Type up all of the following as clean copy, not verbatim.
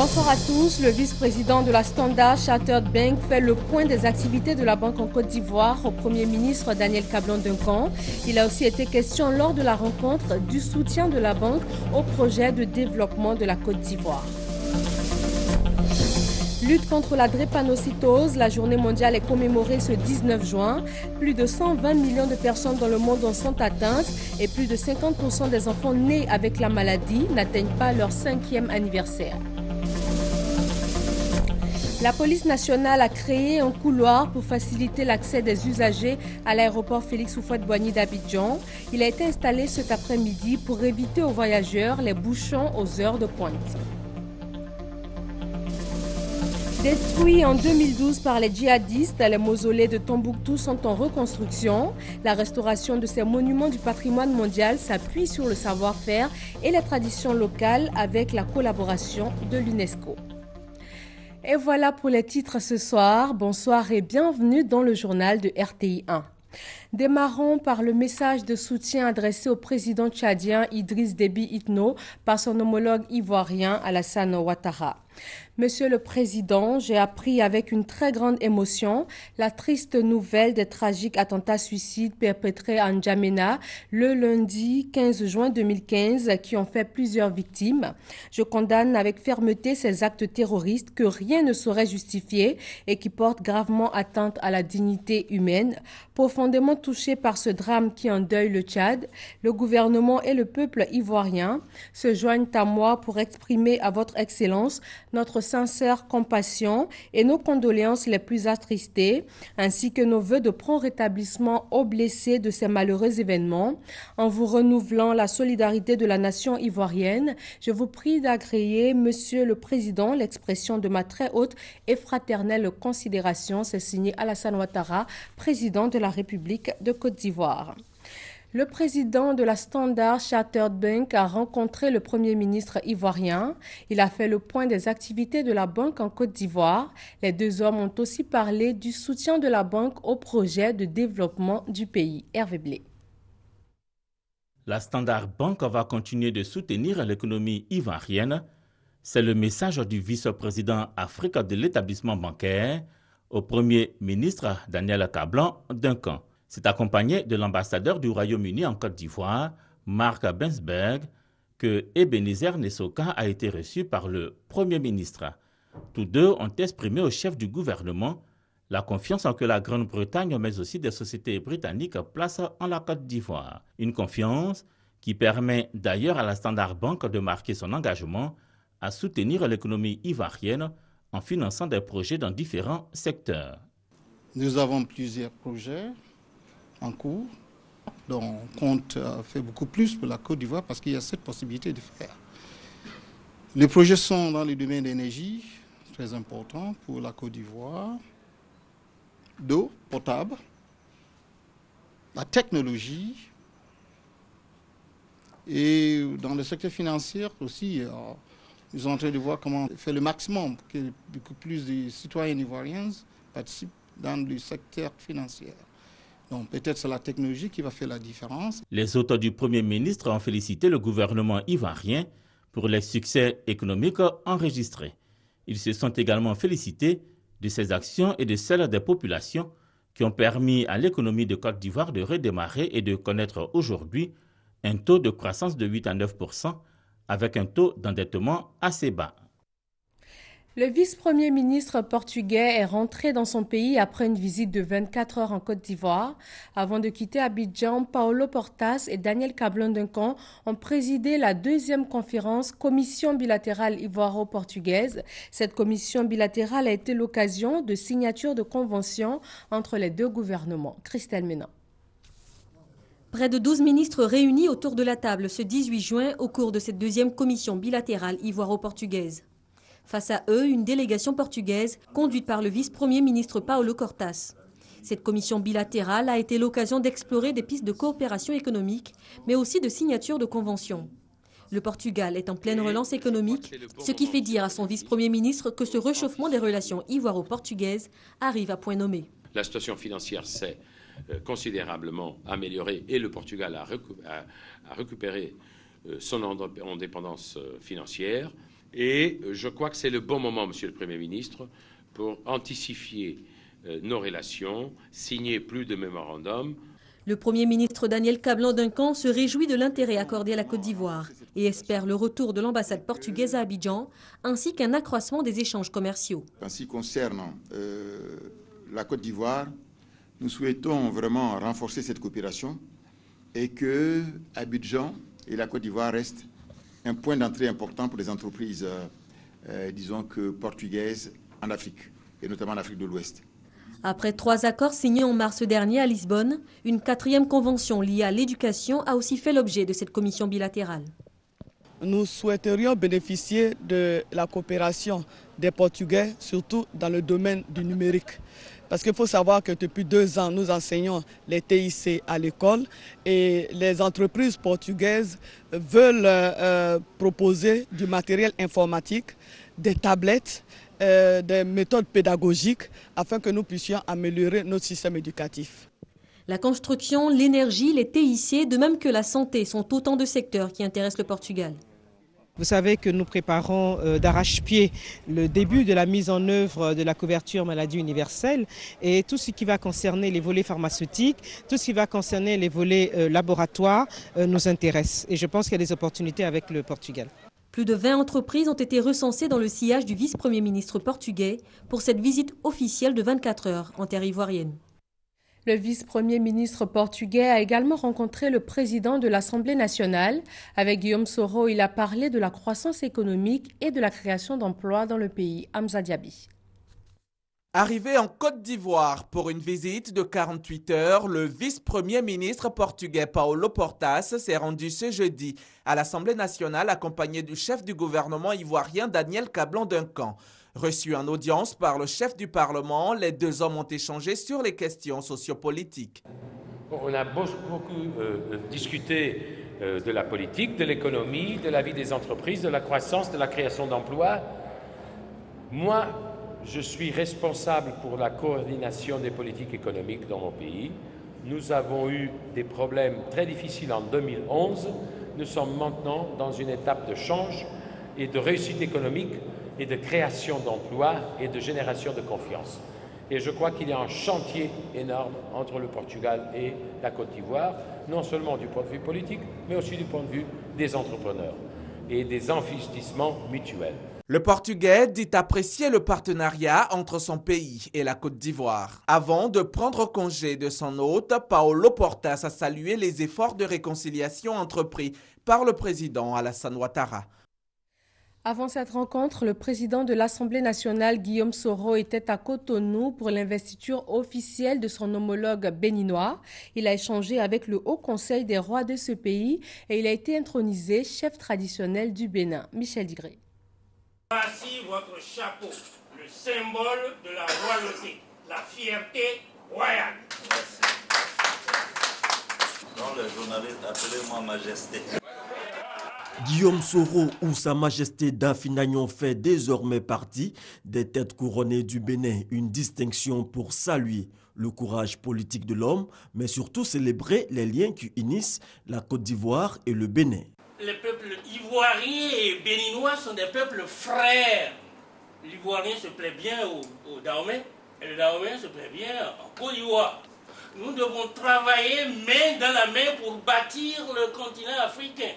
Bonsoir à tous. Le vice-président de la Standard Chartered Bank fait le point des activités de la banque en Côte d'Ivoire au Premier ministre Daniel Cablon-Duncan. Il a aussi été question lors de la rencontre du soutien de la banque au projet de développement de la Côte d'Ivoire. Lutte contre la drépanocytose, la journée mondiale est commémorée ce 19 juin. Plus de 120 millions de personnes dans le monde en sont atteintes et plus de 50% des enfants nés avec la maladie n'atteignent pas leur 5e anniversaire. La police nationale a créé un couloir pour faciliter l'accès des usagers à l'aéroport Félix Houphouët-Boigny d'Abidjan. Il a été installé cet après-midi pour éviter aux voyageurs les bouchons aux heures de pointe. Détruits en 2012 par les djihadistes, les mausolées de Tombouctou sont en reconstruction. La restauration de ces monuments du patrimoine mondial s'appuie sur le savoir-faire et les traditions locales avec la collaboration de l'UNESCO. Et voilà pour les titres ce soir. Bonsoir et bienvenue dans le journal de RTI 1. Démarrons par le message de soutien adressé au président tchadien Idriss Déby Itno par son homologue ivoirien Alassane Ouattara. Monsieur le Président, j'ai appris avec une très grande émotion la triste nouvelle des tragiques attentats suicides perpétrés à N'Djamena le lundi 15 juin 2015 qui ont fait plusieurs victimes. Je condamne avec fermeté ces actes terroristes que rien ne saurait justifier et qui portent gravement atteinte à la dignité humaine. Profondément touché par ce drame qui endeuille le Tchad, le gouvernement et le peuple ivoirien se joignent à moi pour exprimer à votre Excellence notre sincère compassion et nos condoléances les plus attristées, ainsi que nos vœux de prompt rétablissement aux blessés de ces malheureux événements. En vous renouvelant la solidarité de la nation ivoirienne, je vous prie d'agréer, Monsieur le Président, l'expression de ma très haute et fraternelle considération. C'est signé Alassane Ouattara, président de la République de Côte d'Ivoire. Le président de la Standard Chartered Bank a rencontré le Premier ministre ivoirien. Il a fait le point des activités de la banque en Côte d'Ivoire. Les deux hommes ont aussi parlé du soutien de la banque au projet de développement du pays. Hervé Blé. La Standard Bank va continuer de soutenir l'économie ivoirienne. C'est le message du vice-président Afrique de l'établissement bancaire au Premier ministre Daniel Cablon-Duncan. C'est accompagné de l'ambassadeur du Royaume-Uni en Côte d'Ivoire, Mark Bensberg, que Ebenezer Nessoka a été reçu par le Premier ministre. Tous deux ont exprimé au chef du gouvernement la confiance en que la Grande-Bretagne, mais aussi des sociétés britanniques, placent en la Côte d'Ivoire. Une confiance qui permet d'ailleurs à la Standard Bank de marquer son engagement à soutenir l'économie ivoirienne en finançant des projets dans différents secteurs. Nous avons plusieurs projets en cours, dont on compte faire beaucoup plus pour la Côte d'Ivoire parce qu'il y a cette possibilité de faire. Les projets sont dans le domaine d'énergie, très important pour la Côte d'Ivoire, d'eau potable, la technologie et dans le secteur financier aussi. Nous sommes en train de voir comment faire le maximum pour que beaucoup plus de citoyens ivoiriens participent dans le secteur financier. Donc peut-être c'est la technologie qui va faire la différence. Les hôtes du Premier ministre ont félicité le gouvernement ivoirien pour les succès économiques enregistrés. Ils se sont également félicités de ces actions et de celles des populations qui ont permis à l'économie de Côte d'Ivoire de redémarrer et de connaître aujourd'hui un taux de croissance de 8 à 9% avec un taux d'endettement assez bas. Le vice-premier ministre portugais est rentré dans son pays après une visite de 24 heures en Côte d'Ivoire. Avant de quitter Abidjan, Paulo Portas et Daniel Cablon-Duncan ont présidé la deuxième conférence Commission bilatérale ivoiro-portugaise. Cette commission bilatérale a été l'occasion de signature de conventions entre les deux gouvernements. Christelle Ménan. Près de 12 ministres réunis autour de la table ce 18 juin au cours de cette deuxième commission bilatérale ivoiro-portugaise. Face à eux, une délégation portugaise conduite par le vice-premier ministre Paulo Portas. Cette commission bilatérale a été l'occasion d'explorer des pistes de coopération économique, mais aussi de signature de conventions. Le Portugal est en pleine relance économique, ce qui fait dire à son vice-premier ministre que ce réchauffement des relations ivoiro-portugaises arrive à point nommé. La situation financière s'est considérablement améliorée et le Portugal a récupéré son indépendance financière. Et je crois que c'est le bon moment, Monsieur le Premier ministre, pour anticiper nos relations, signer plus de mémorandums. Le Premier ministre Daniel Cablan-Duncan se réjouit de l'intérêt accordé à la Côte d'Ivoire et espère le retour de l'ambassade portugaise à Abidjan, ainsi qu'un accroissement des échanges commerciaux. En ce qui concerne la Côte d'Ivoire, nous souhaitons vraiment renforcer cette coopération et que Abidjan et la Côte d'Ivoire restent un point d'entrée important pour les entreprises, disons que portugaises en Afrique, et notamment en Afrique de l'Ouest. Après 3 accords signés en mars dernier à Lisbonne, une 4e convention liée à l'éducation a aussi fait l'objet de cette commission bilatérale. Nous souhaiterions bénéficier de la coopération des Portugais, surtout dans le domaine du numérique. Parce qu'il faut savoir que depuis 2 ans, nous enseignons les TIC à l'école et les entreprises portugaises veulent proposer du matériel informatique, des tablettes, des méthodes pédagogiques afin que nous puissions améliorer notre système éducatif. La construction, l'énergie, les TIC, de même que la santé, sont autant de secteurs qui intéressent le Portugal. Vous savez que nous préparons d'arrache-pied le début de la mise en œuvre de la couverture maladie universelle et tout ce qui va concerner les volets pharmaceutiques, tout ce qui va concerner les volets laboratoires nous intéresse. Et je pense qu'il y a des opportunités avec le Portugal. Plus de 20 entreprises ont été recensées dans le sillage du vice-premier ministre portugais pour cette visite officielle de 24 heures en terre ivoirienne. Le vice-premier ministre portugais a également rencontré le président de l'Assemblée nationale. Avec Guillaume Soro, il a parlé de la croissance économique et de la création d'emplois dans le pays. Hamza Diaby. Arrivé en Côte d'Ivoire pour une visite de 48 heures, le vice-premier ministre portugais Paulo Portas s'est rendu ce jeudi à l'Assemblée nationale accompagné du chef du gouvernement ivoirien Daniel Cablan-Duncan. Reçu en audience par le chef du Parlement, les 2 hommes ont échangé sur les questions sociopolitiques. On a beaucoup discuté de la politique, de l'économie, de la vie des entreprises, de la croissance, de la création d'emplois. Moi, je suis responsable pour la coordination des politiques économiques dans mon pays. Nous avons eu des problèmes très difficiles en 2011. Nous sommes maintenant dans une étape de change et de réussite économique et de création d'emplois et de génération de confiance. Et je crois qu'il y a un chantier énorme entre le Portugal et la Côte d'Ivoire, non seulement du point de vue politique, mais aussi du point de vue des entrepreneurs et des investissements mutuels. Le Portugais dit apprécier le partenariat entre son pays et la Côte d'Ivoire. Avant de prendre congé de son hôte, Paulo Portas a salué les efforts de réconciliation entrepris par le président Alassane Ouattara. Avant cette rencontre, le président de l'Assemblée nationale, Guillaume Soro, était à Cotonou pour l'investiture officielle de son homologue béninois. Il a échangé avec le Haut Conseil des rois de ce pays et il a été intronisé chef traditionnel du Bénin. Michel Digré. Voici votre chapeau, le symbole de la royauté, la fierté royale. Dans les journalistes, appelez-moi Majesté. Guillaume Soro ou Sa Majesté Dafinagnon fait désormais partie des têtes couronnées du Bénin, une distinction pour saluer le courage politique de l'homme, mais surtout célébrer les liens qui unissent la Côte d'Ivoire et le Bénin. Les peuples ivoiriens et béninois sont des peuples frères. L'Ivoirien se plaît bien au Dahomey et le Dahomey se plaît bien en Côte d'Ivoire. Nous devons travailler main dans la main pour bâtir le continent africain.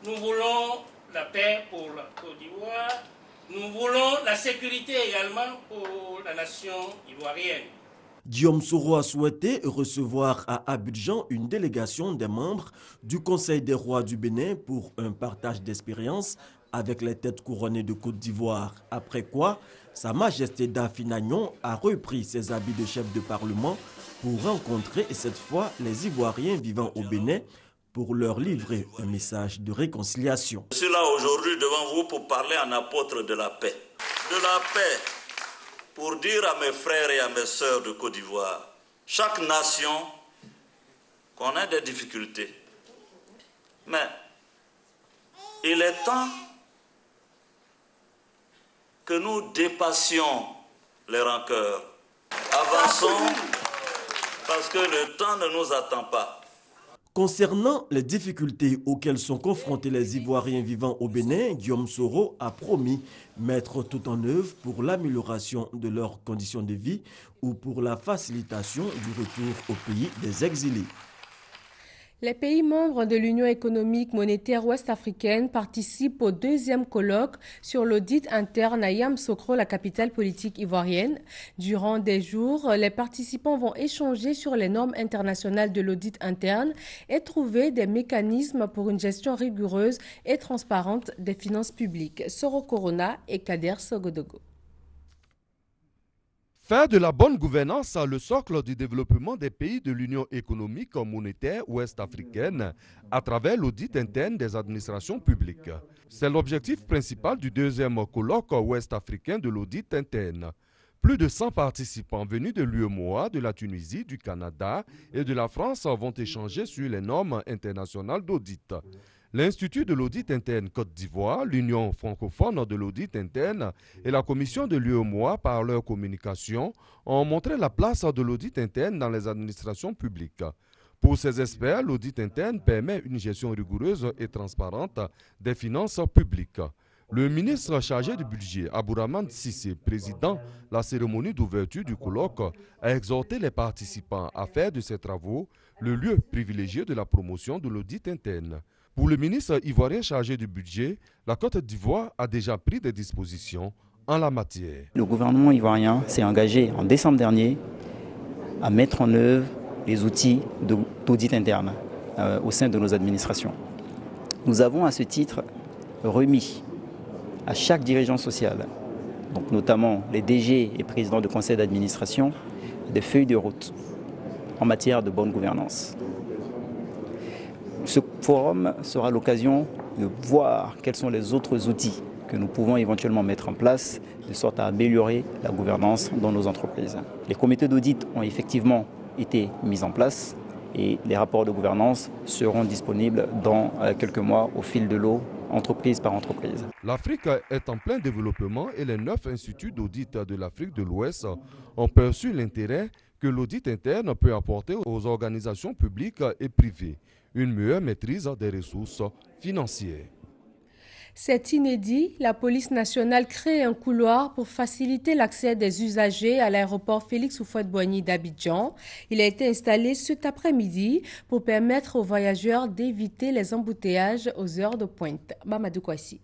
Nous voulons la paix pour la Côte d'Ivoire. Nous voulons la sécurité également pour la nation ivoirienne. Guillaume Soro a souhaité recevoir à Abidjan une délégation des membres du Conseil des rois du Bénin pour un partage d'expériences avec les têtes couronnées de Côte d'Ivoire. Après quoi, Sa Majesté Dafinagnon a repris ses habits de chef de parlement pour rencontrer cette fois les Ivoiriens vivant au Bénin pour leur livrer un message de réconciliation. Je suis là aujourd'hui devant vous pour parler en apôtre de la paix. De la paix, pour dire à mes frères et à mes sœurs de Côte d'Ivoire, chaque nation connaît des difficultés. Mais il est temps que nous dépassions les rancœurs. Avançons, parce que le temps ne nous attend pas. Concernant les difficultés auxquelles sont confrontés les Ivoiriens vivant au Bénin, Guillaume Soro a promis mettre tout en œuvre pour l'amélioration de leurs conditions de vie ou pour la facilitation du retour au pays des exilés. Les pays membres de l'Union économique monétaire ouest-africaine participent au deuxième colloque sur l'audit interne à Yamoussoukro, la capitale politique ivoirienne. Durant des jours, les participants vont échanger sur les normes internationales de l'audit interne et trouver des mécanismes pour une gestion rigoureuse et transparente des finances publiques. Soro Corona et Kader Sogodogo. Faire de la bonne gouvernance le socle du développement des pays de l'Union économique monétaire ouest-africaine à travers l'audit interne des administrations publiques. C'est l'objectif principal du deuxième colloque ouest-africain de l'audit interne. Plus de 100 participants venus de l'UEMOA, de la Tunisie, du Canada et de la France vont échanger sur les normes internationales d'audit. L'Institut de l'audit interne Côte d'Ivoire, l'Union francophone de l'audit interne et la Commission de l'UEMOA, par leur communication, ont montré la place de l'audit interne dans les administrations publiques. Pour ces experts, l'audit interne permet une gestion rigoureuse et transparente des finances publiques. Le ministre chargé du budget, Abouraman Sissé, président la cérémonie d'ouverture du colloque, a exhorté les participants à faire de ces travaux le lieu privilégié de la promotion de l'audit interne. Pour le ministre ivoirien chargé du budget, la Côte d'Ivoire a déjà pris des dispositions en la matière. Le gouvernement ivoirien s'est engagé en décembre dernier à mettre en œuvre les outils d'audit interne au sein de nos administrations. Nous avons à ce titre remis à chaque dirigeant social, donc notamment les DG et présidents de conseil d'administration, des feuilles de route en matière de bonne gouvernance. Ce forum sera l'occasion de voir quels sont les autres outils que nous pouvons éventuellement mettre en place de sorte à améliorer la gouvernance dans nos entreprises. Les comités d'audit ont effectivement été mis en place et les rapports de gouvernance seront disponibles dans quelques mois au fil de l'eau, entreprise par entreprise. L'Afrique est en plein développement et les 9 instituts d'audit de l'Afrique de l'Ouest ont perçu l'intérêt que l'audit interne peut apporter aux organisations publiques et privées. Une meilleure maîtrise des ressources financières. C'est inédit, la police nationale crée un couloir pour faciliter l'accès des usagers à l'aéroport Félix Houphouët-Boigny d'Abidjan. Il a été installé cet après-midi pour permettre aux voyageurs d'éviter les embouteillages aux heures de pointe. Mamadou Kouassi.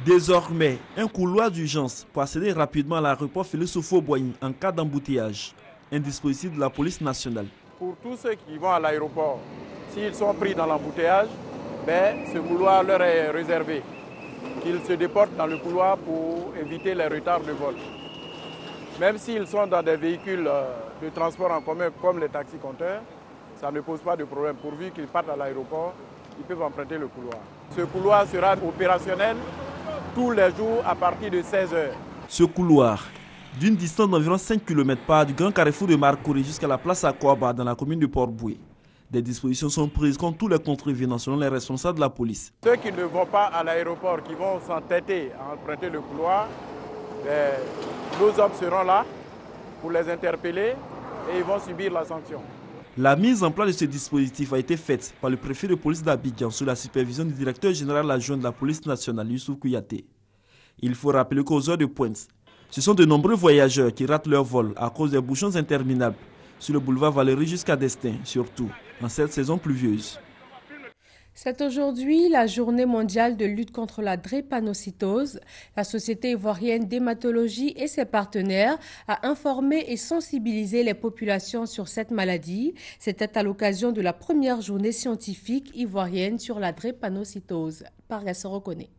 Désormais, un couloir d'urgence pour accéder rapidement à l'aéroport Félix Houphouët-Boigny en cas d'embouteillage. Un dispositif de la police nationale. Pour tous ceux qui vont à l'aéroport, s'ils sont pris dans l'embouteillage, ce couloir leur est réservé. Qu'ils se déportent dans le couloir pour éviter les retards de vol. Même s'ils sont dans des véhicules de transport en commun comme les taxis-compteurs, ça ne pose pas de problème. Pourvu qu'ils partent à l'aéroport, ils peuvent emprunter le couloir. Ce couloir sera opérationnel tous les jours à partir de 16h. Ce couloir, d'une distance d'environ 5 km, part du grand carrefour de Marcouré jusqu'à la place Akwaba dans la commune de Port-Boué. Des dispositions sont prises contre tous les contrevenants selon les responsables de la police. Ceux qui ne vont pas à l'aéroport, qui vont s'entêter à emprunter le couloir, nos hommes seront là pour les interpeller et ils vont subir la sanction. La mise en place de ce dispositif a été faite par le préfet de police d'Abidjan sous la supervision du directeur général adjoint de la police nationale, Youssouf Kouyaté. Il faut rappeler qu'aux heures de pointe, ce sont de nombreux voyageurs qui ratent leur vol à cause des bouchons interminables sur le boulevard Valéry jusqu'à Destin, surtout en cette saison pluvieuse. C'est aujourd'hui la journée mondiale de lutte contre la drépanocytose. La Société ivoirienne d'hématologie et ses partenaires a informé et sensibilisé les populations sur cette maladie. C'était à l'occasion de la première journée scientifique ivoirienne sur la drépanocytose. Pargas reconnaît.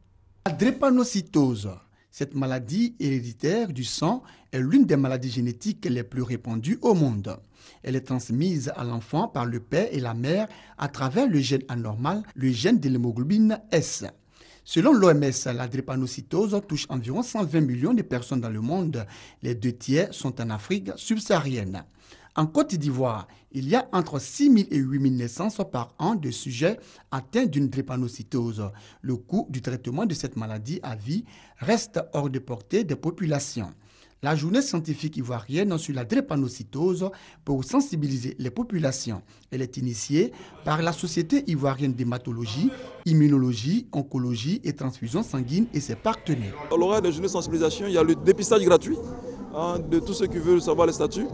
La drépanocytose, cette maladie héréditaire du sang, est l'une des maladies génétiques les plus répandues au monde. Elle est transmise à l'enfant par le père et la mère à travers le gène anormal, le gène de l'hémoglobine S. Selon l'OMS, la drépanocytose touche environ 120 millions de personnes dans le monde. Les 2 tiers sont en Afrique subsaharienne. En Côte d'Ivoire, il y a entre 6 000 et 8 000 naissances par an de sujets atteints d'une drépanocytose. Le coût du traitement de cette maladie à vie reste hors de portée des populations. La journée scientifique ivoirienne sur la drépanocytose pour sensibiliser les populations. Elle est initiée par la Société ivoirienne d'hématologie, immunologie, oncologie et transfusion sanguine et ses partenaires. À l'horaire des journées de sensibilisation, il y a le dépistage gratuit de tous ceux qui veulent savoir les statuts.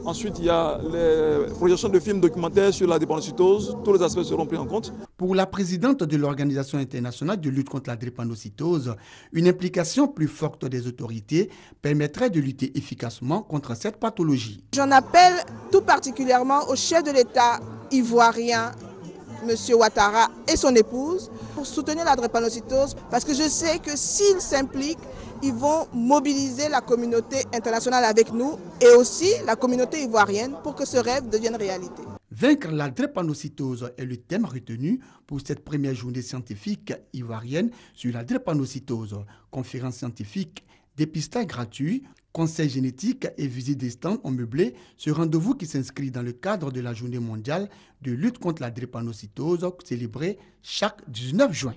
Ensuite, il y a les projections de films documentaires sur la drépanocytose. Tous les aspects seront pris en compte. Pour la présidente de l'Organisation internationale de lutte contre la drépanocytose, une implication plus forte des autorités permettrait de lutter efficacement contre cette pathologie. J'en appelle tout particulièrement au chef de l'État ivoirien, M. Ouattara et son épouse, pour soutenir la drépanocytose, parce que je sais que s'ils s'impliquent, ils vont mobiliser la communauté internationale avec nous et aussi la communauté ivoirienne pour que ce rêve devienne réalité. Vaincre la drépanocytose est le thème retenu pour cette première journée scientifique ivoirienne sur la drépanocytose. Conférence scientifique, dépistage gratuit, conseil génétique et visite des stands ont meublé ce rendez-vous qui s'inscrit dans le cadre de la journée mondiale de lutte contre la drépanocytose célébrée chaque 19 juin.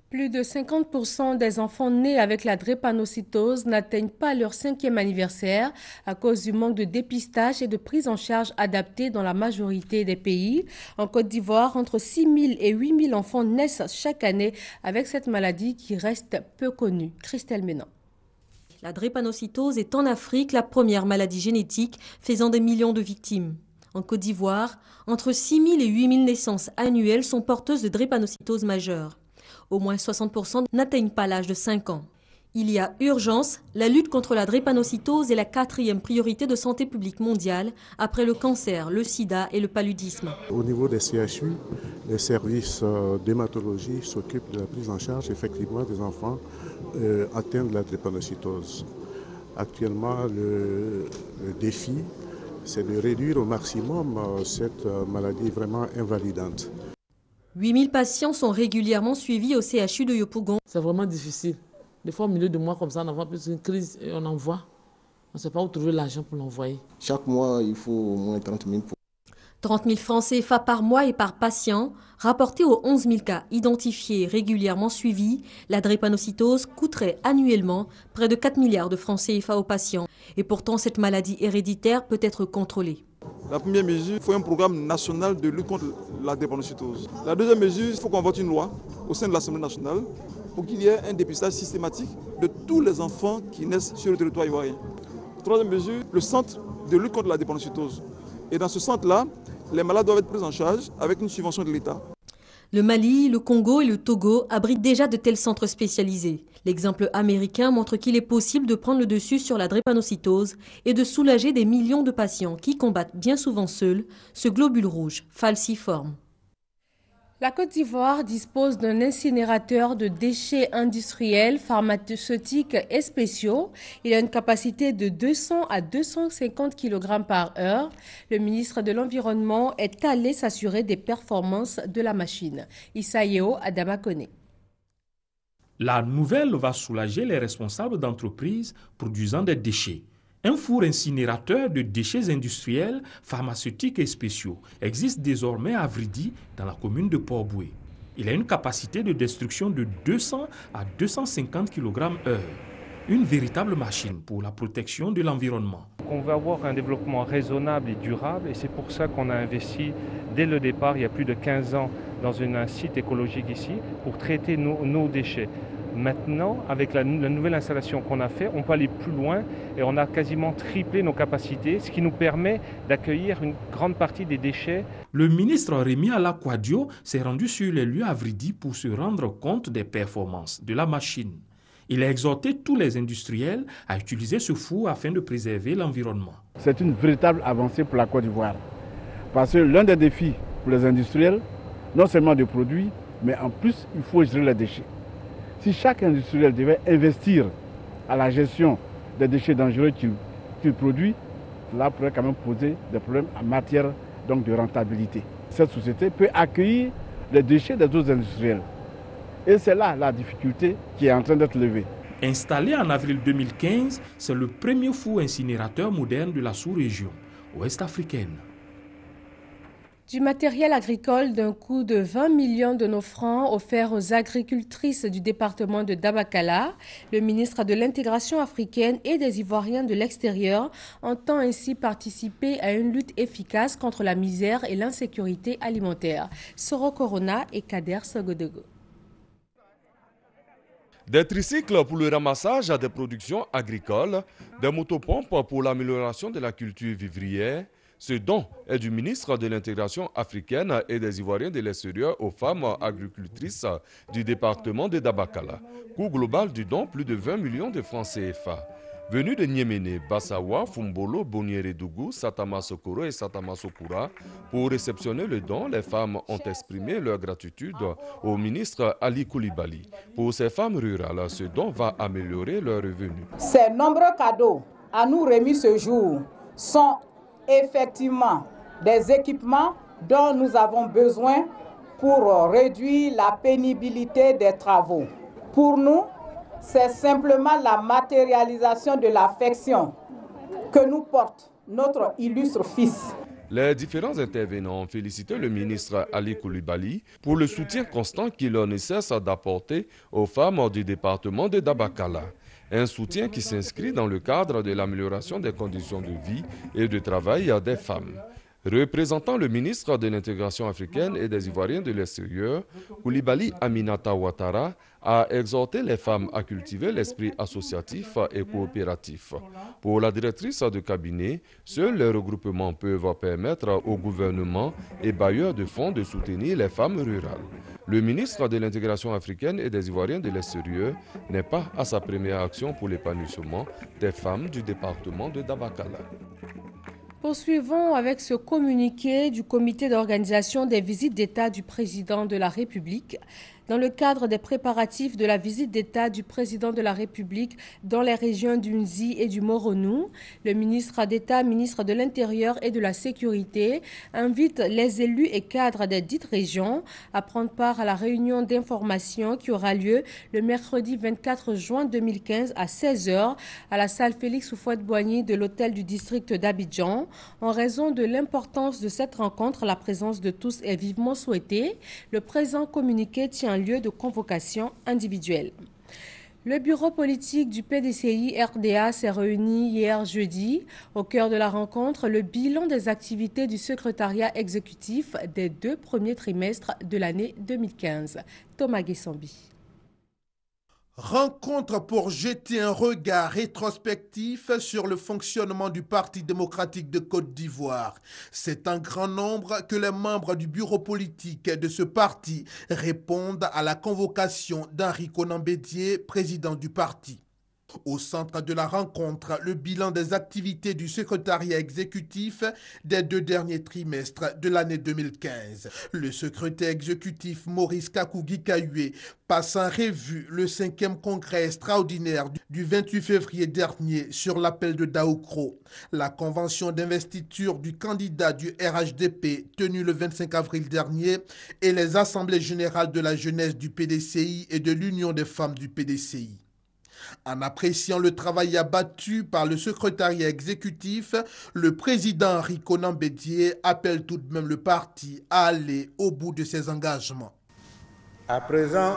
Plus de 50% des enfants nés avec la drépanocytose n'atteignent pas leur 5e anniversaire à cause du manque de dépistage et de prise en charge adaptée dans la majorité des pays. En Côte d'Ivoire, entre 6 000 et 8 000 enfants naissent chaque année avec cette maladie qui reste peu connue. Christelle Ménan. La drépanocytose est en Afrique la première maladie génétique faisant des millions de victimes. En Côte d'Ivoire, entre 6 000 et 8 000 naissances annuelles sont porteuses de drépanocytose majeure. Au moins 60% n'atteignent pas l'âge de 5 ans. Il y a urgence, la lutte contre la drépanocytose est la 4e priorité de santé publique mondiale après le cancer, le sida et le paludisme. Au niveau des CHU, les services d'hématologie s'occupent de la prise en charge effectivement des enfants atteints de la drépanocytose. Actuellement, le défi, c'est de réduire au maximum cette maladie vraiment invalidante. 8000 patients sont régulièrement suivis au CHU de Yopougon. C'est vraiment difficile. Des fois, au milieu de mois comme ça, on envoie plus une crise et on envoie. On ne sait pas où trouver l'argent pour l'envoyer. Chaque mois, il faut au moins 30 000 pour... 30 000 francs CFA par mois et par patient. Rapporté aux 11 000 cas identifiés et régulièrement suivis, la drépanocytose coûterait annuellement près de 4 milliards de francs CFA aux patients. Et pourtant, cette maladie héréditaire peut être contrôlée. La première mesure, il faut un programme national de lutte contre la drépanocytose. La deuxième mesure, il faut qu'on vote une loi au sein de l'Assemblée nationale pour qu'il y ait un dépistage systématique de tous les enfants qui naissent sur le territoire ivoirien. Troisième mesure, le centre de lutte contre la drépanocytose. Et dans ce centre-là, les malades doivent être pris en charge avec une subvention de l'État. Le Mali, le Congo et le Togo abritent déjà de tels centres spécialisés. L'exemple américain montre qu'il est possible de prendre le dessus sur la drépanocytose et de soulager des millions de patients qui combattent bien souvent seuls ce globule rouge falciforme. La Côte d'Ivoire dispose d'un incinérateur de déchets industriels, pharmaceutiques et spéciaux. Il a une capacité de 200 à 250 kg par heure. Le ministre de l'Environnement est allé s'assurer des performances de la machine. Issa Yeo Adama Kone. La nouvelle va soulager les responsables d'entreprises produisant des déchets. Un four incinérateur de déchets industriels, pharmaceutiques et spéciaux existe désormais à Vridi, dans la commune de Port-Boué. Il a une capacité de destruction de 200 à 250 kg/h. Une véritable machine pour la protection de l'environnement. On veut avoir un développement raisonnable et durable et c'est pour ça qu'on a investi dès le départ, il y a plus de 15 ans, dans un site écologique ici pour traiter nos déchets. Maintenant, avec la nouvelle installation qu'on a fait, on peut aller plus loin et on a quasiment triplé nos capacités, ce qui nous permet d'accueillir une grande partie des déchets. Le ministre Rémi Alakwadio s'est rendu sur les lieux à Vridi pour se rendre compte des performances de la machine. Il a exhorté tous les industriels à utiliser ce four afin de préserver l'environnement. C'est une véritable avancée pour la Côte d'Ivoire. Parce que l'un des défis pour les industriels, non seulement de produits, mais en plus, il faut gérer les déchets. Si chaque industriel devait investir à la gestion des déchets dangereux qu'il produit, cela pourrait quand même poser des problèmes en matière donc, de rentabilité. Cette société peut accueillir les déchets des autres industriels. Et c'est là la difficulté qui est en train d'être levée. Installé en avril 2015, c'est le premier four incinérateur moderne de la sous-région ouest-africaine. Du matériel agricole d'un coût de 20 millions de nos francs offert aux agricultrices du département de Dabakala. Le ministre de l'Intégration africaine et des Ivoiriens de l'extérieur entend ainsi participer à une lutte efficace contre la misère et l'insécurité alimentaire. Soro Corona et Kader Sogodogo. Des tricycles pour le ramassage des productions agricoles, des motopompes pour l'amélioration de la culture vivrière. Ce don est du ministre de l'Intégration africaine et des Ivoiriens de l'extérieur aux femmes agricultrices du département de Dabakala. Coût global du don, plus de 20 millions de francs CFA. Venus de Niéméné, Bassawa, Fumbolo, Boniere-Dougou, Satama Sokoro et Satama Sokura, pour réceptionner le don, les femmes ont exprimé leur gratitude au ministre Ali Koulibaly. Pour ces femmes rurales, ce don va améliorer leurs revenus. Ces nombreux cadeaux à nous remis ce jour sont effectivement des équipements dont nous avons besoin pour réduire la pénibilité des travaux. Pour nous, c'est simplement la matérialisation de l'affection que nous porte notre illustre fils. Les différents intervenants ont félicité le ministre Ali Koulibaly pour le soutien constant qu'il ne cesse d'apporter aux femmes du département de Dabakala. Un soutien qui s'inscrit dans le cadre de l'amélioration des conditions de vie et de travail des femmes. Représentant le ministre de l'Intégration africaine et des Ivoiriens de l'extérieur, Koulibaly Aminata Ouattara a exhorté les femmes à cultiver l'esprit associatif et coopératif. Pour la directrice de cabinet, seuls les regroupements peuvent permettre au gouvernement et bailleurs de fonds de soutenir les femmes rurales. Le ministre de l'Intégration africaine et des Ivoiriens de l'extérieur n'est pas à sa première action pour l'épanouissement des femmes du département de Dabakala. Poursuivons avec ce communiqué du comité d'organisation des visites d'État du président de la République. Dans le cadre des préparatifs de la visite d'État du président de la République dans les régions d'Unzi et du Moronou, le ministre d'État, ministre de l'Intérieur et de la Sécurité invite les élus et cadres des dites régions à prendre part à la réunion d'information qui aura lieu le mercredi 24 juin 2015 à 16h à la salle Félix Houphouët-Boigny de l'hôtel du district d'Abidjan. En raison de l'importance de cette rencontre, la présence de tous est vivement souhaitée. Le présent communiqué tient lieu de convocation individuelle. Le bureau politique du PDCI RDA s'est réuni hier jeudi. Au cœur de la rencontre, le bilan des activités du secrétariat exécutif des 2 premiers trimestres de l'année 2015. Thomas Guessambi. Rencontre pour jeter un regard rétrospectif sur le fonctionnement du Parti démocratique de Côte d'Ivoire. C'est un grand nombre que les membres du bureau politique de ce parti répondent à la convocation d'Henri Konan Bédié, président du parti. Au centre de la rencontre, le bilan des activités du secrétariat exécutif des 2 derniers trimestres de l'année 2015. Le secrétaire exécutif Maurice Kakougi-Kayoué passe en revue le 5e congrès extraordinaire du 28 février dernier sur l'appel de Daoukro, la convention d'investiture du candidat du RHDP tenue le 25 avril dernier et les assemblées générales de la jeunesse du PDCI et de l'Union des femmes du PDCI. En appréciant le travail abattu par le secrétariat exécutif, le président Henri Konan Bédié appelle tout de même le parti à aller au bout de ses engagements. À présent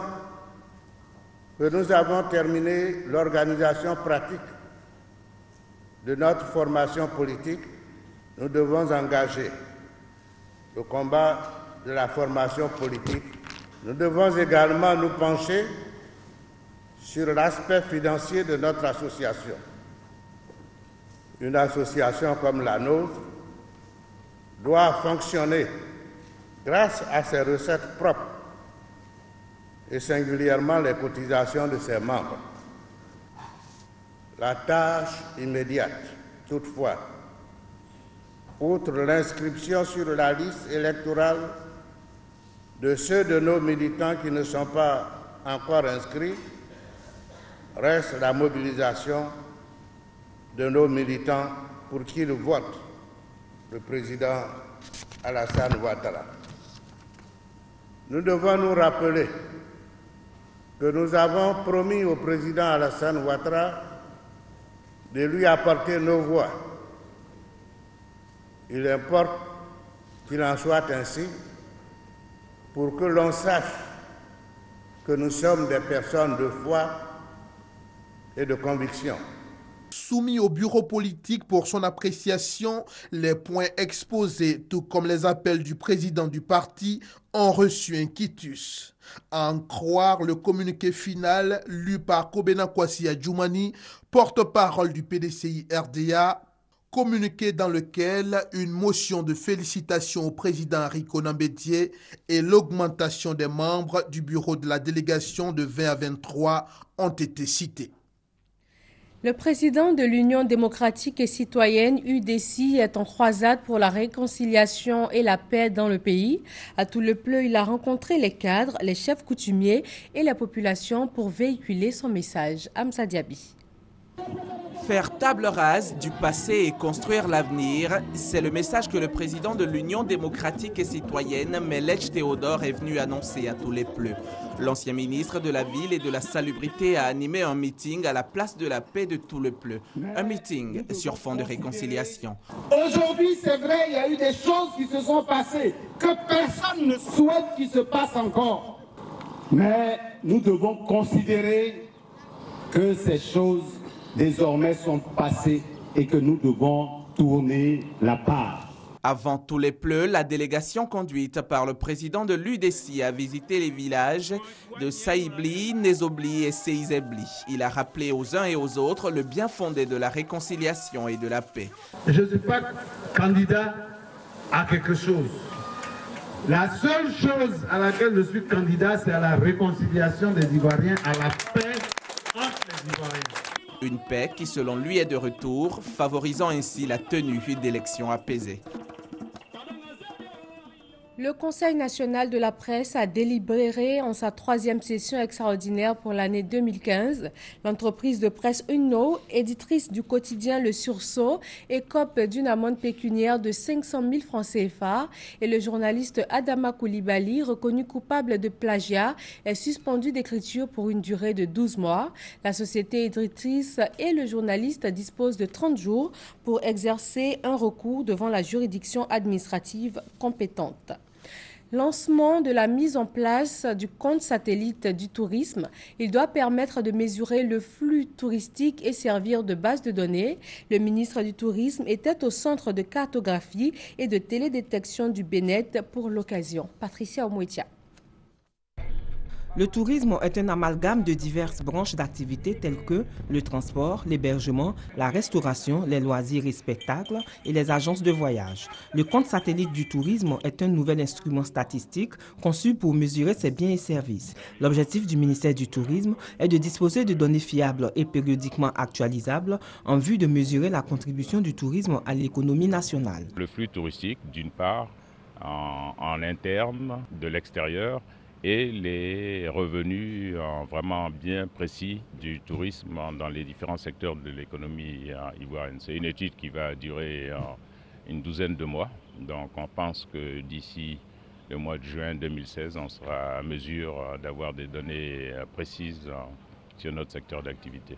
que nous avons terminé l'organisation pratique de notre formation politique, nous devons engager le combat de la formation politique. Nous devons également nous pencher sur l'aspect financier de notre association. Une association comme la nôtre doit fonctionner grâce à ses recettes propres et singulièrement les cotisations de ses membres. La tâche immédiate, toutefois, outre l'inscription sur la liste électorale de ceux de nos militants qui ne sont pas encore inscrits, reste la mobilisation de nos militants pour qu'ils votent le président Alassane Ouattara. Nous devons nous rappeler que nous avons promis au président Alassane Ouattara de lui apporter nos voix. Il importe Qu'il en soit ainsi pour que l'on sache que nous sommes des personnes de foi et de conviction. Soumis au bureau politique pour son appréciation, les points exposés, tout comme les appels du président du parti, ont reçu un quitus. À en croire le communiqué final lu par Kobena Kwasi Adjoumani, porte-parole du PDCI RDA, communiqué dans lequel une motion de félicitations au président Ariko Nambédié et l'augmentation des membres du bureau de la délégation de 20 à 23 ont été cités. Le président de l'Union démocratique et citoyenne, UDC, est en croisade pour la réconciliation et la paix dans le pays. À Toulepleu, il a rencontré les cadres, les chefs coutumiers et la population pour véhiculer son message. Amsa Diaby. Faire table rase du passé et construire l'avenir, c'est le message que le président de l'Union démocratique et citoyenne, Melech Théodore, est venu annoncer à Toulepleu. L'ancien ministre de la Ville et de la Salubrité a animé un meeting à la place de la paix de Toulepleu. Un meeting sur fond de réconciliation. Aujourd'hui, c'est vrai, il y a eu des choses qui se sont passées que personne ne souhaite qu'il se passe encore. Mais nous devons considérer que ces choses désormais sont passées et que nous devons tourner la page. Avant Toulepleu, la délégation conduite par le président de l'UDC a visité les villages de Saïbli, Nézobli et Seizebli. Il a rappelé aux uns et aux autres le bien fondé de la réconciliation et de la paix. Je ne suis pas candidat à quelque chose. La seule chose à laquelle je suis candidat, c'est à la réconciliation des Ivoiriens, à la paix entre les Ivoiriens. Une paix qui, selon lui, est de retour, favorisant ainsi la tenue d'élections apaisées. Le Conseil national de la presse a délibéré en sa 3e session extraordinaire pour l'année 2015. L'entreprise de presse Uno, éditrice du quotidien Le Sursaut, écope d'une amende pécuniaire de 500 000 francs CFA et le journaliste Adama Koulibaly, reconnu coupable de plagiat, est suspendu d'écriture pour une durée de 12 mois. La société éditrice et le journaliste disposent de 30 jours pour exercer un recours devant la juridiction administrative compétente. Lancement de la mise en place du compte satellite du tourisme. Il doit permettre de mesurer le flux touristique et servir de base de données. Le ministre du Tourisme était au centre de cartographie et de télédétection du Bénet pour l'occasion. Patricia Omouetia. Le tourisme est un amalgame de diverses branches d'activités telles que le transport, l'hébergement, la restauration, les loisirs et spectacles et les agences de voyage. Le compte satellite du tourisme est un nouvel instrument statistique conçu pour mesurer ses biens et services. L'objectif du ministère du Tourisme est de disposer de données fiables et périodiquement actualisables en vue de mesurer la contribution du tourisme à l'économie nationale. Le flux touristique, d'une part, en interne, de l'extérieur, et les revenus vraiment bien précis du tourisme dans les différents secteurs de l'économie ivoirienne. C'est une étude qui va durer une douzaine de mois. Donc on pense que d'ici le mois de juin 2016, on sera à mesure d'avoir des données précises sur notre secteur d'activité.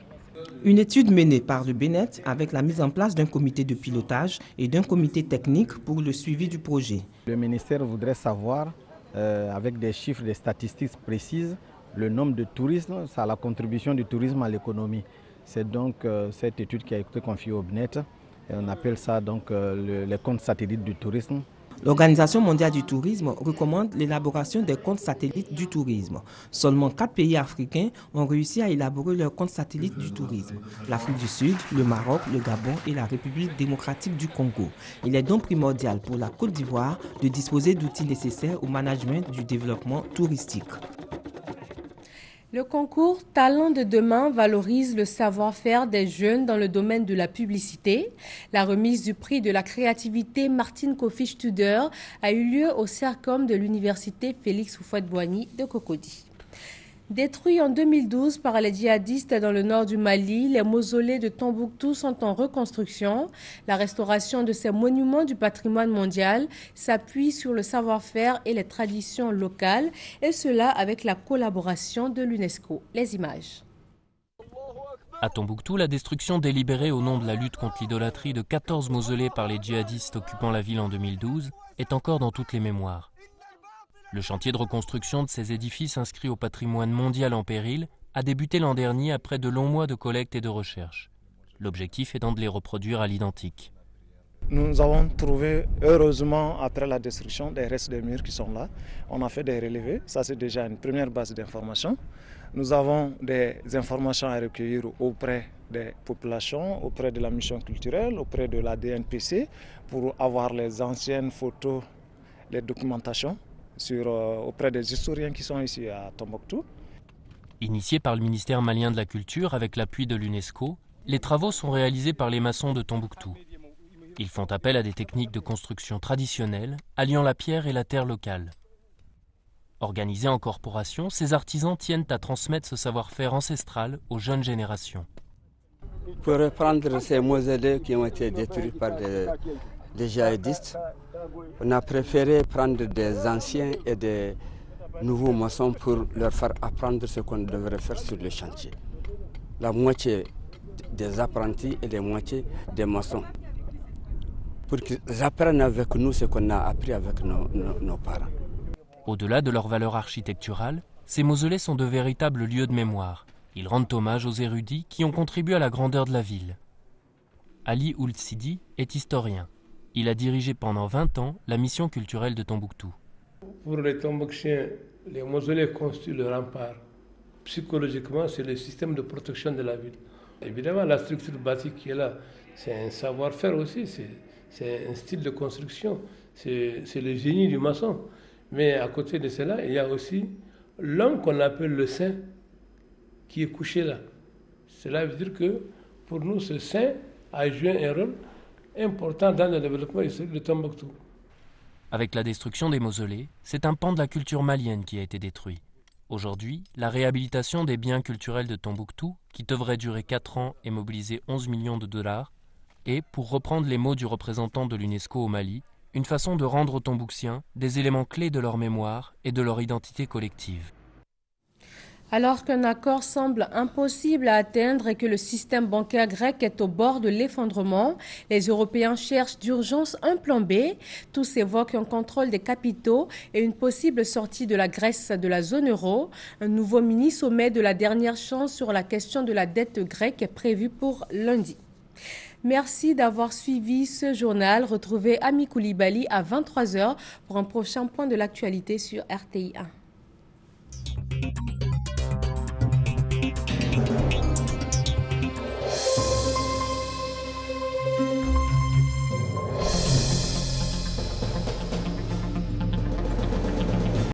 Une étude menée par le Bénet avec la mise en place d'un comité de pilotage et d'un comité technique pour le suivi du projet. Le ministère voudrait savoir avec des chiffres, des statistiques précises, le nombre de touristes, ça la contribution du tourisme à l'économie. C'est donc cette étude qui a été confiée au BNET et on appelle ça donc les comptes satellites du tourisme. L'Organisation mondiale du tourisme recommande l'élaboration des comptes satellites du tourisme. Seulement 4 pays africains ont réussi à élaborer leurs comptes satellites du tourisme. L'Afrique du Sud, le Maroc, le Gabon et la République démocratique du Congo. Il est donc primordial pour la Côte d'Ivoire de disposer d'outils nécessaires au management du développement touristique. Le concours Talents de demain valorise le savoir-faire des jeunes dans le domaine de la publicité. La remise du prix de la créativité Martine Kofi-Studer a eu lieu au CERCOM de l'université Félix Houphouët-Boigny de Cocody. Détruits en 2012 par les djihadistes dans le nord du Mali, les mausolées de Tombouctou sont en reconstruction. La restauration de ces monuments du patrimoine mondial s'appuie sur le savoir-faire et les traditions locales, et cela avec la collaboration de l'UNESCO. Les images. À Tombouctou, la destruction délibérée au nom de la lutte contre l'idolâtrie de 14 mausolées par les djihadistes occupant la ville en 2012 est encore dans toutes les mémoires. Le chantier de reconstruction de ces édifices inscrits au patrimoine mondial en péril a débuté l'an dernier après de longs mois de collecte et de recherche. L'objectif étant de les reproduire à l'identique. Nous avons trouvé, heureusement, après la destruction, des restes des murs qui sont là. On a fait des relevés, ça c'est déjà une première base d'information. Nous avons des informations à recueillir auprès des populations, auprès de la mission culturelle, auprès de la DNPC, pour avoir les anciennes photos, les documentations auprès des historiens qui sont ici à Tombouctou. Initiés par le ministère malien de la Culture avec l'appui de l'UNESCO, les travaux sont réalisés par les maçons de Tombouctou. Ils font appel à des techniques de construction traditionnelles, alliant la pierre et la terre locale. Organisés en corporation, ces artisans tiennent à transmettre ce savoir-faire ancestral aux jeunes générations. Pour reprendre ces mausolées qui ont été détruits par des djihadistes, on a préféré prendre des anciens et des nouveaux maçons pour leur faire apprendre ce qu'on devrait faire sur le chantier. La moitié des apprentis et la moitié des maçons, pour qu'ils apprennent avec nous ce qu'on a appris avec nos parents. Au-delà de leur valeur architecturale, ces mausolées sont de véritables lieux de mémoire. Ils rendent hommage aux érudits qui ont contribué à la grandeur de la ville. Ali Ould Sidi est historien. Il a dirigé pendant 20 ans la mission culturelle de Tombouctou. Pour les Tombouctiens, les mausolées constituent le rempart. Psychologiquement, c'est le système de protection de la ville. Évidemment, la structure bâtie qui est là, c'est un savoir-faire aussi, c'est un style de construction, c'est le génie du maçon. Mais à côté de cela, il y a aussi l'homme qu'on appelle le saint qui est couché là. Cela veut dire que pour nous, ce saint a joué un rôle important dans le développement historique de Tombouctou. Avec la destruction des mausolées, c'est un pan de la culture malienne qui a été détruit. Aujourd'hui, la réhabilitation des biens culturels de Tombouctou, qui devrait durer 4 ans et mobiliser 11 millions de dollars, est, pour reprendre les mots du représentant de l'UNESCO au Mali, une façon de rendre aux Tombouctiens des éléments clés de leur mémoire et de leur identité collective. Alors qu'un accord semble impossible à atteindre et que le système bancaire grec est au bord de l'effondrement, les Européens cherchent d'urgence un plan B. Tous évoquent un contrôle des capitaux et une possible sortie de la Grèce de la zone euro. Un nouveau mini-sommet de la dernière chance sur la question de la dette grecque est prévu pour lundi. Merci d'avoir suivi ce journal. Retrouvez Ami Koulibaly à 23h pour un prochain point de l'actualité sur RTI 1.